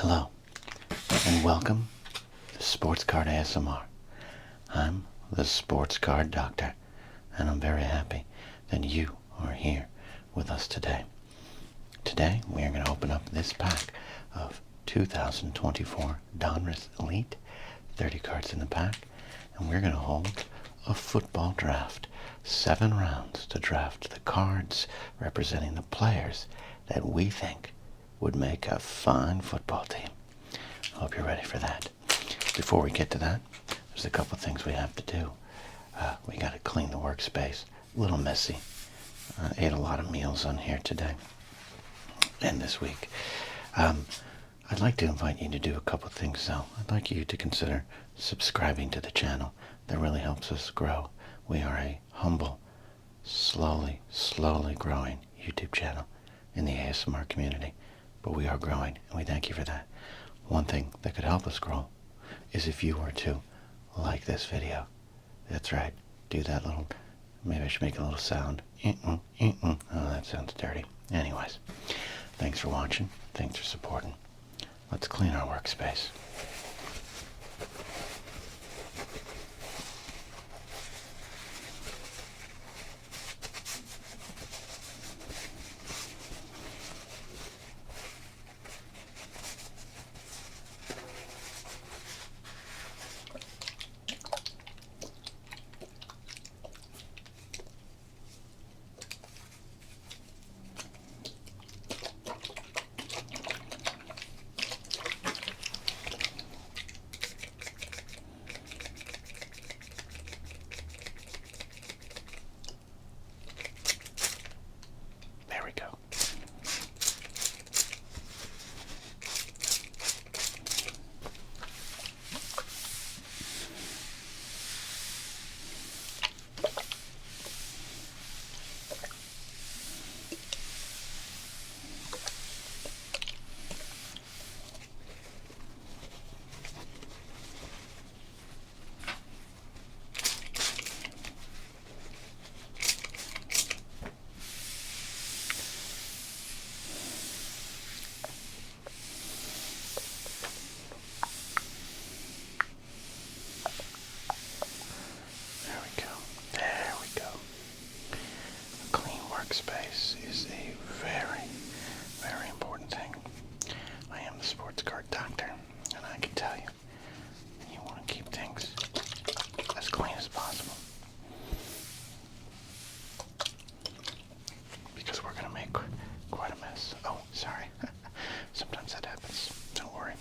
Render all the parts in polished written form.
Hello, and welcome to Sports Card ASMR. I'm the Sports Card Doctor, and I'm very happy that you are here with us today. Today, we are going to open up this pack of 2024 Donruss Elite, 30 cards in the pack, and we're going to hold a football draft, 7 rounds to draft the cards representing the players that we think would make a fine football team. I hope you're ready for that. Before we get to that, there's a couple things we have to do. We got to clean the workspace. A little messy. Ate a lot of meals on here today and this week. I'd like to invite you to do a couple things though. I'd like you to consider subscribing to the channel. That really helps us grow. We are a humble, slowly growing YouTube channel in the ASMR community. But we are growing, and we thank you for that. One thing that could help us grow is if you were to like this video. That's right. Do that little, maybe I should make a little sound. Oh, that sounds dirty. Anyways, thanks for watching. Thanks for supporting. Let's clean our workspace. There we go. Space is a very important thing. I am the Sports Card Doctor, and I can tell you want to keep things as clean as possible. Because we're going to make quite a mess. Oh, sorry. Sometimes that happens. Don't worry.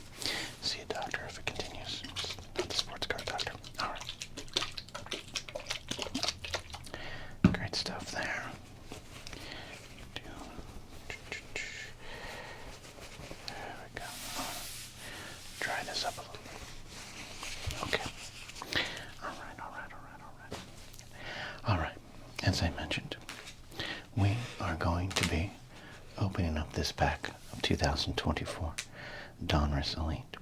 See a doctor if it continues. It's not the Sports Card Doctor. Alright. Great stuff there. Up a little. Okay. All right. As I mentioned, we are going to be opening up this pack of 2024 Donruss Elite.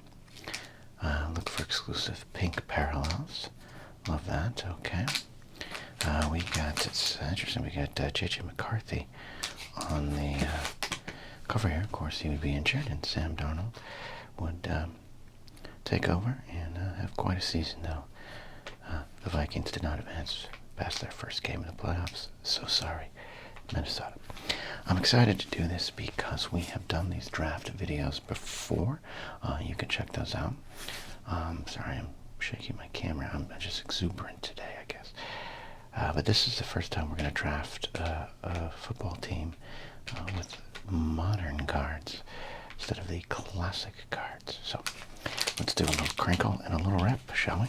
Look for exclusive pink parallels. Love that. Okay. We got, it's interesting, we got J.J. McCarthy on the cover here. Of course, he would be injured, and Sam Darnold would take over and have quite a season, though. The Vikings did not advance past their first game in the playoffs. So sorry, Minnesota. I'm excited to do this because we have done these draft videos before. You can check those out. Sorry, I'm shaking my camera. I'm just exuberant today, I guess. But this is the first time we're going to draft a football team with modern cards instead of the classic cards. So let's do a little crinkle and a little rip, shall we?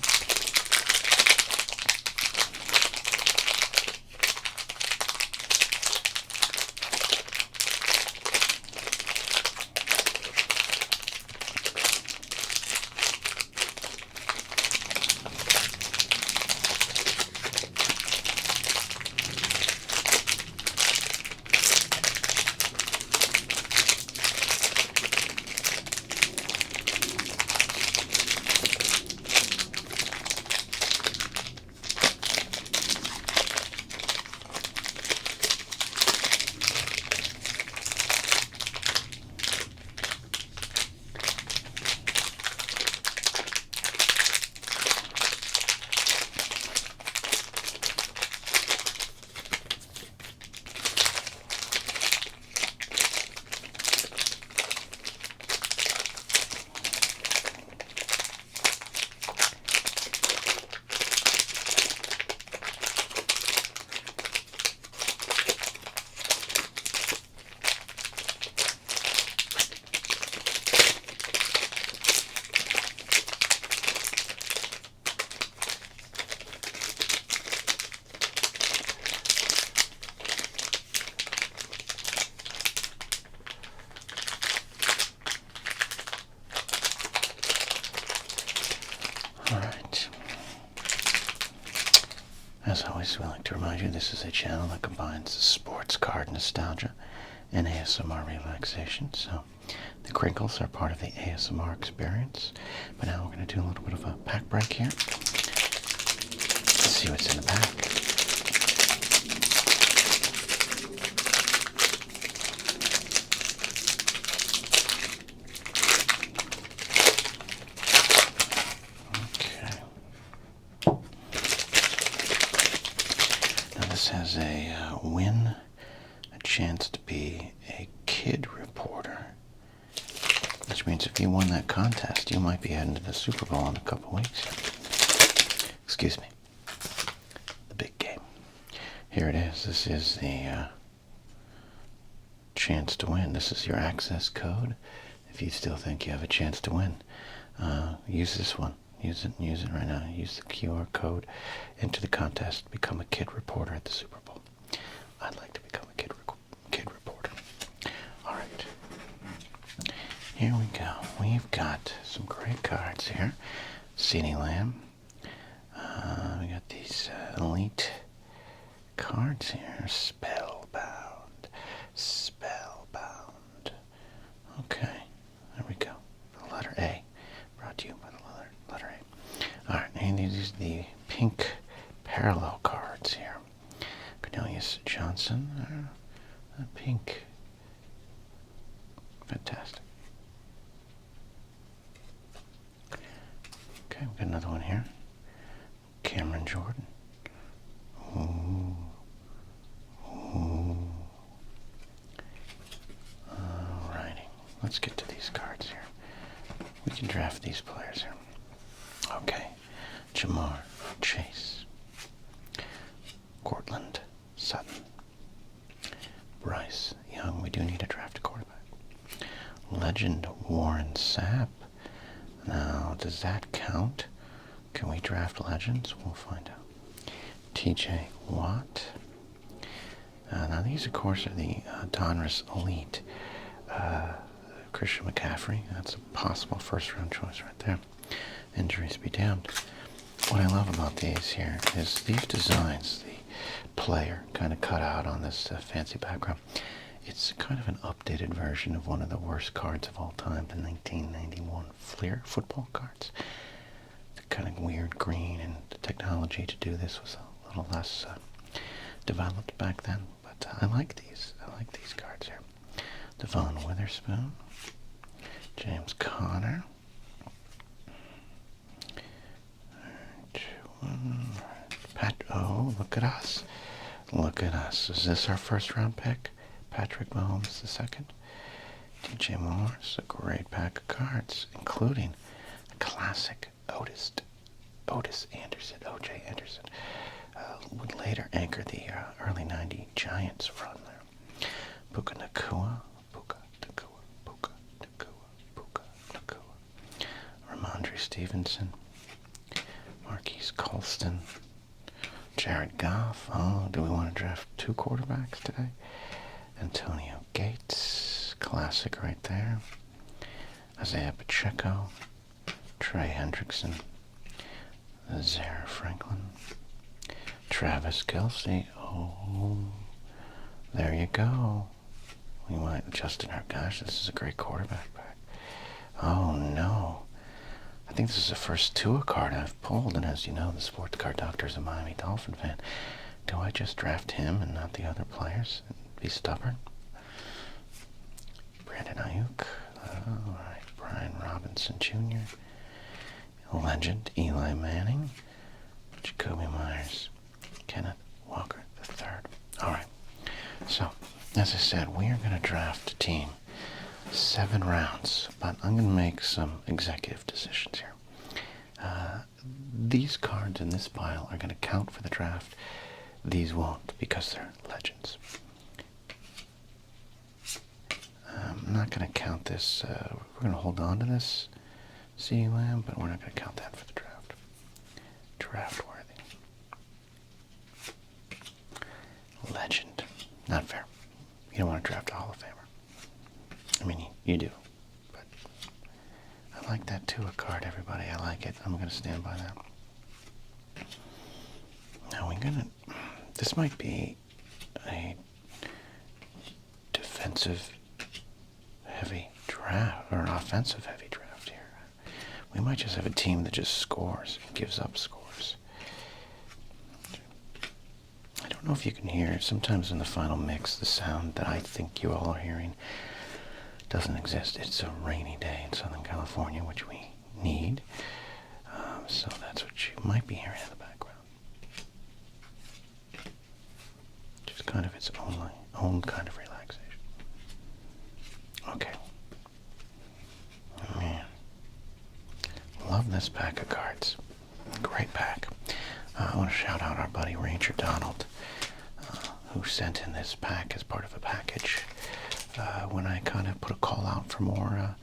Alright. As always, we like to remind you this is a channel that combines sports card nostalgia and ASMR relaxation. So the crinkles are part of the ASMR experience. But now we're going to do a little bit of a pack break here. Let's see what's in the pack. This has a win, a chance to be a kid reporter, which means if you won that contest, you might be heading to the Super Bowl in a couple weeks. Excuse me. The big game. Here it is. This is the chance to win. This is your access code. If you still think you have a chance to win, use this one. Use it right now. Use the QR code. Enter the contest. Become a kid reporter at the Super Bowl. I'd like to become a kid reporter. All right. Here we go. We've got some great cards here. CeeDee Lamb. We got these elite cards here. Spellbound. Spellbound. Okay. There we go. The letter A. Brought to you by the letter A. Alright, and these are the pink parallel cards here. Cornelius Johnson, pink. Fantastic. Okay, we've got another one here. Cameron Jordan. Ooh. Ooh. Alrighty, let's get to these cards here. We can draft these players here. Okay. Jamar Chase. Cortland Sutton. Bryce Young. We do need to draft a quarterback. Legend Warren Sapp. Now, does that count? Can we draft legends? We'll find out. TJ Watt. Now, these, of course, are the Donruss Elite. Christian McCaffrey. That's a possible first-round choice right there. Injuries be damned. What I love about these here is these designs, the player kind of cut out on this fancy background. It's kind of an updated version of one of the worst cards of all time, the 1991 Fleer football cards. The kind of weird green, and the technology to do this was a little less developed back then. But I like these. I like these cards here. Devon Witherspoon. James Conner. Oh, look at us. Look at us. Is this our first round pick? Patrick Mahomes II. DJ Moore's a great pack of cards, including a classic Otis Anderson, O.J. Anderson. Would later anchor the early 90 Giants run there. Puka Nacua. Ramondre Stevenson. Marquise Colston. Jared Goff. Oh, do we want to draft two quarterbacks today? Antonio Gates. Classic right there. Isaiah Pacheco. Trey Hendrickson. Zaire Franklin. Travis Kelce. Oh, there you go. We might, Justin Herbert. Gosh, this is a great quarterback pack. Oh, no. I think this is the first Tua card I've pulled, and as you know, the sports card doctor is a Miami Dolphin fan. Do I just draft him and not the other players and be stubborn? Brandon Ayuk. All right. Brian Robinson Jr. Legend Eli Manning. Jacoby Myers. Kenneth Walker III. All right. So, as I said, we are going to draft a team 7 rounds, but I'm going to make some executive decisions here. These cards in this pile are going to count for the draft. These won't, because they're legends. I'm not going to count this. We're going to hold on to this CeeDee Lamb, but we're not going to count that for the draft. Draft worthy. Legend. Not fair. You don't want to draft a Hall of Famer. I mean, you do, but I like that too, a card, everybody. I like it. I'm going to stand by that. Now this might be a defensive heavy draft, or an offensive heavy draft here. We might just have a team that just scores and gives up scores. I don't know if you can hear, sometimes in the final mix, the sound that I think you all are hearing doesn't exist. It's a rainy day in Southern California, which we need. So that's what you might be hearing in the background. Just kind of its own kind of relaxation. Okay. Man. Love this pack of cards. Great pack. I want to shout out our buddy Ranger Donald, who sent in this pack as part of a package when I kind of put a call out for more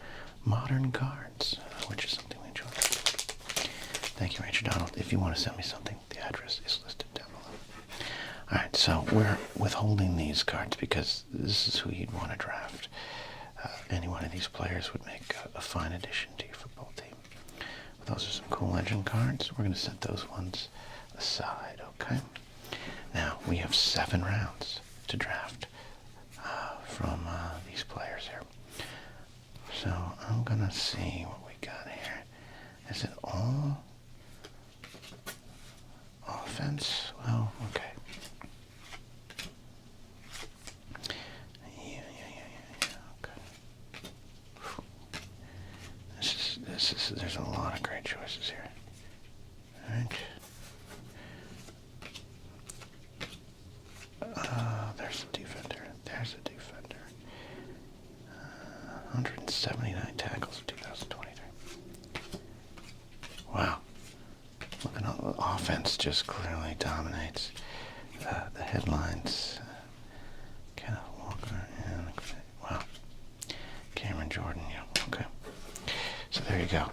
modern cards, which is something we enjoy. Thank you, Ranger Donald. If you want to send me something, the address is listed down below. Alright, so we're withholding these cards because this is who you'd want to draft. Any one of these players would make a fine addition to your football team. Those are some cool legend cards. We're going to set those ones aside, okay? Now, we have 7 rounds to draft from these players here. So, I'm going to see what we got here. Is it all offense? Well, okay. Yeah, okay. There's a lot of great choices here. All right. There's a defender. There's a defender. 179 tackles in 2023. Wow. Look at all the offense just clearly dominates the headlines. Kenneth Walker and wow. Cameron Jordan, yeah. Okay. So there you go.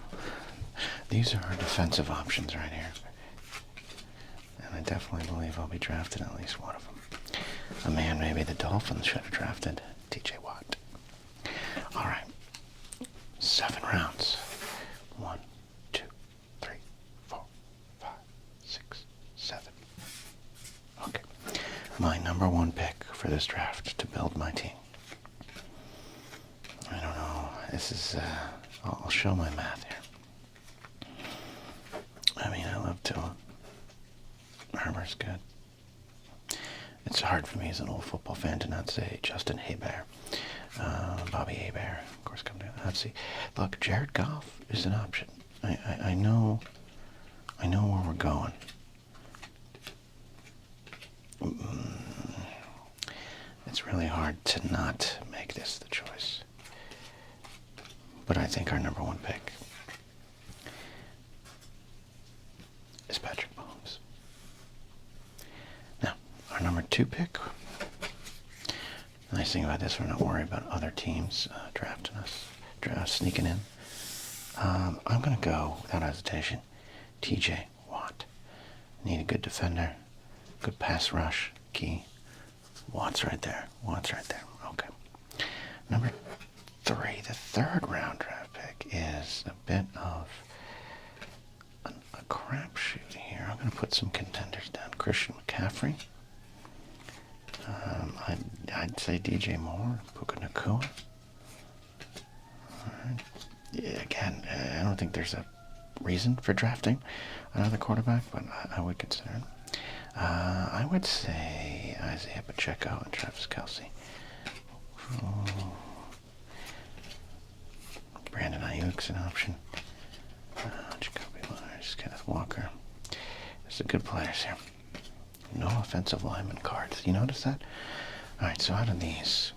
These are our defensive options right here. And I definitely believe I'll be drafting at least one of them. A man maybe the Dolphins should have drafted, TJ Watt. Alright. 7 rounds. 1, 2, 3, 4, 5, 6, 7. Okay. My number 1 pick for this draft to build my team. I don't know. This is, I'll show my math here. I mean, I love Tua. Herbert's good. It's hard for me as an old football fan to not say Justin Hebert. Bobby Hebert, of course, come down. Let's see. Look, Jared Goff is an option. I know where we're going. It's really hard to not make this the choice. But I think our number 1 pick is Patrick Mahomes. Now, our number 2 pick. The nice thing about this, we're not worried about other teams drafting us, sneaking in. I'm going to go, without hesitation, TJ Watt. Need a good defender, good pass rush, key. Watt's right there. Watt's right there. Okay. Number 3, the 3rd round draft pick is a bit of a crapshoot here. I'm going to put some contenders down. Christian McCaffrey. I'd say DJ Moore, Puka Nacua. Right. Yeah, again, I don't think there's a reason for drafting another quarterback, but I would consider it. I would say Isaiah Pacheco and Travis Kelce. Brandon Ayuk's an option. Jacoby Myers, Kenneth Walker. There's some good players here. No offensive lineman cards. You notice that? Alright, so out of these,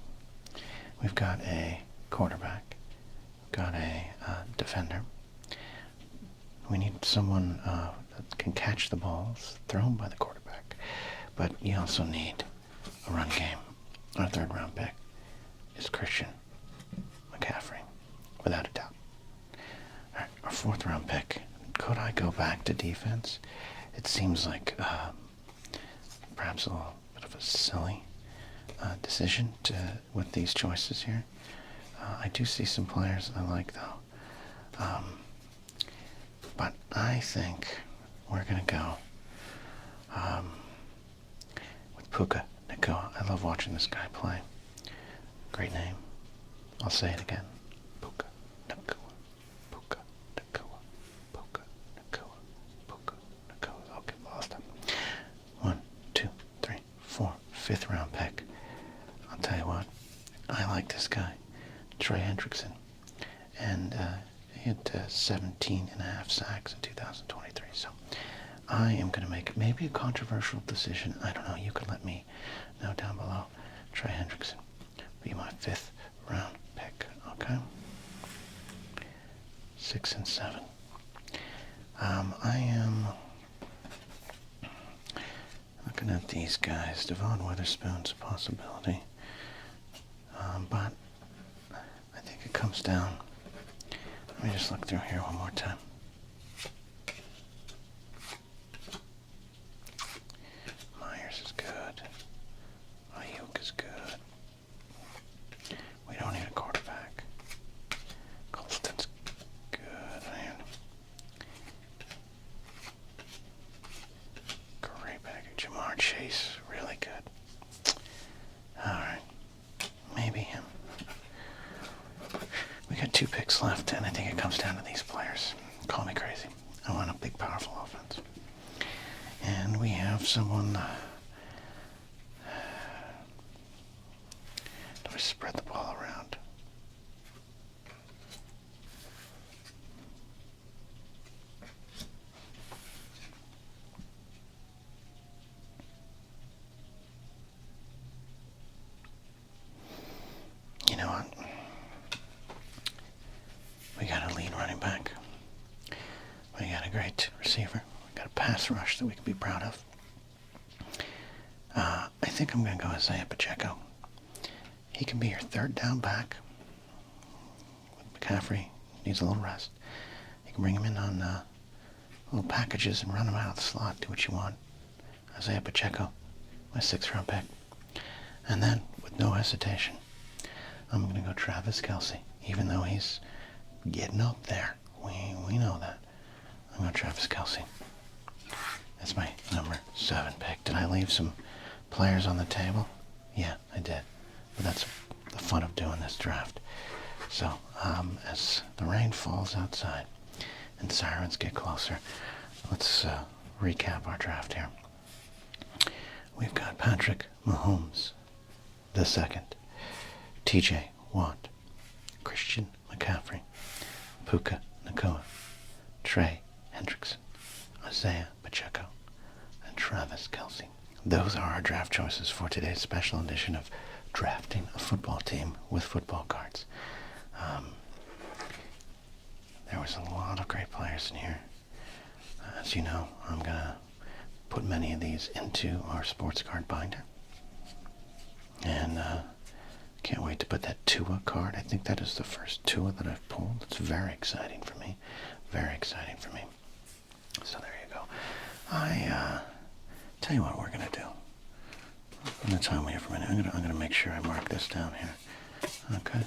we've got a quarterback, got a defender. We need someone that can catch the balls thrown by the quarterback. But you also need a run game. Our 3rd round pick is Christian McCaffrey, without a doubt. Alright, our 4th round pick. Could I go back to defense? It seems like perhaps a little bit of a silly decision with these choices here. I do see some players I like, though. I think we're going to go with Puka Nakua. I love watching this guy play. Great name. I'll say it again. Puka Nakua. Puka Nakua. Puka Nakua. Puka Nakua. Okay, lost him. 1, 2, 3, 4. 5th round pick. I'll tell you what. I like this guy. Trey Hendrickson. And he had 17 and a half sacks in 2023. So I am going to make maybe a controversial decision. I don't know. You could let me know down below. Trey Hendrickson be my 5th round pick. Okay? 6 and 7. I am looking at these guys. Devon Witherspoon's a possibility. But I think it comes down. Let me just look through here one more time. Myers is good. Ayuk is good. We don't need a quarterback. Colston's good. Great pick. Jamar Chase, really good. Alright. Maybe him. We got 2 picks left, and I think it comes down to these players. Call me crazy. I want a big, powerful offense. And we have someone... do I spread the ball around? You know what? We got a lead running back. We got a great receiver. We got a pass rush that we can be proud of. I think I'm going to go Isaiah Pacheco. He can be your 3rd down back. With McCaffrey, needs a little rest. You can bring him in on little packages and run him out of the slot. Do what you want. Isaiah Pacheco, my 6th round pick. And then, with no hesitation, I'm going to go Travis Kelce, even though he's getting up there. We know that. I'm going Travis Kelce. That's my number 7 pick. Did I leave some players on the table? Yeah, I did. But that's the fun of doing this draft. So, as the rain falls outside and sirens get closer, let's recap our draft here. We've got Patrick Mahomes the second, TJ Watt, Christian McCaffrey, Puka Nakua, Trey Hendrickson, Isaiah Pacheco, and Travis Kelce. Those are our draft choices for today's special edition of Drafting a Football Team with Football Cards. There was a lot of great players in here. As you know, I'm going to put many of these into our sports card binder. And can't wait to put that Tua card. I think that is the first Tua that I've pulled. It's very exciting for me. Very exciting for me. So there you go. I tell you what we're going to do. I'm going to time here for a minute. I'm going to make sure I mark this down here. Okay.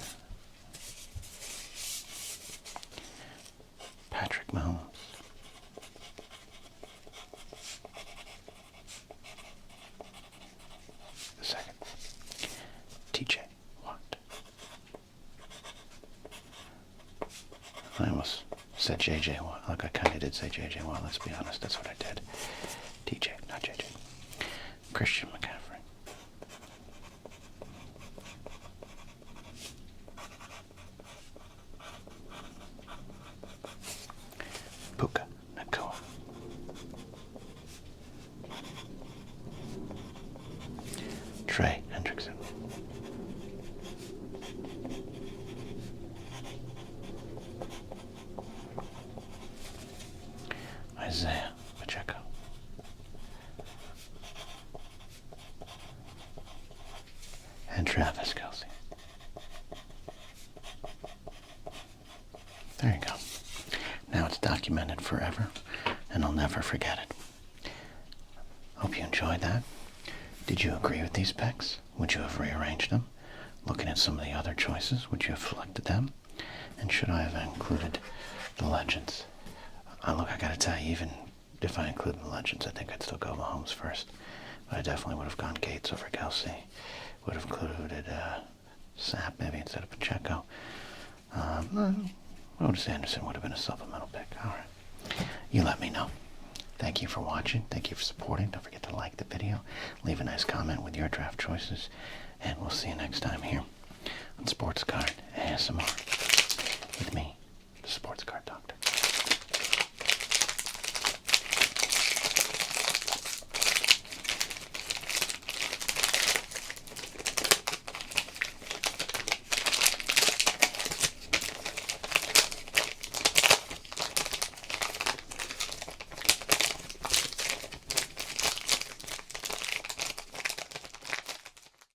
Patrick Mahomes. The second. TJ Watt. I almost said JJ Watt. Like I kind of did say JJ Watt. Let's be honest. That's what I did. TJ, not JJ. Christian McCaffrey. Puka Nakua. Trey Hendrickson. Isaiah Pacheco. And Travis Kelce. There you go. Now it's documented forever, and I'll never forget it. Hope you enjoyed that. Did you agree with these picks? Would you have rearranged them? Looking at some of the other choices, would you have selected them? And should I have included the legends? Look, I gotta tell you, even if I include the legends, I think I'd still go Mahomes first. But I definitely would have gone Gates over Kelsey. Would have included Sapp maybe instead of Pacheco. Otis Anderson would have been a supplemental pick. All right. You let me know. Thank you for watching. Thank you for supporting. Don't forget to like the video. Leave a nice comment with your draft choices. And we'll see you next time here on Sports Card ASMR with me, the Sports Card.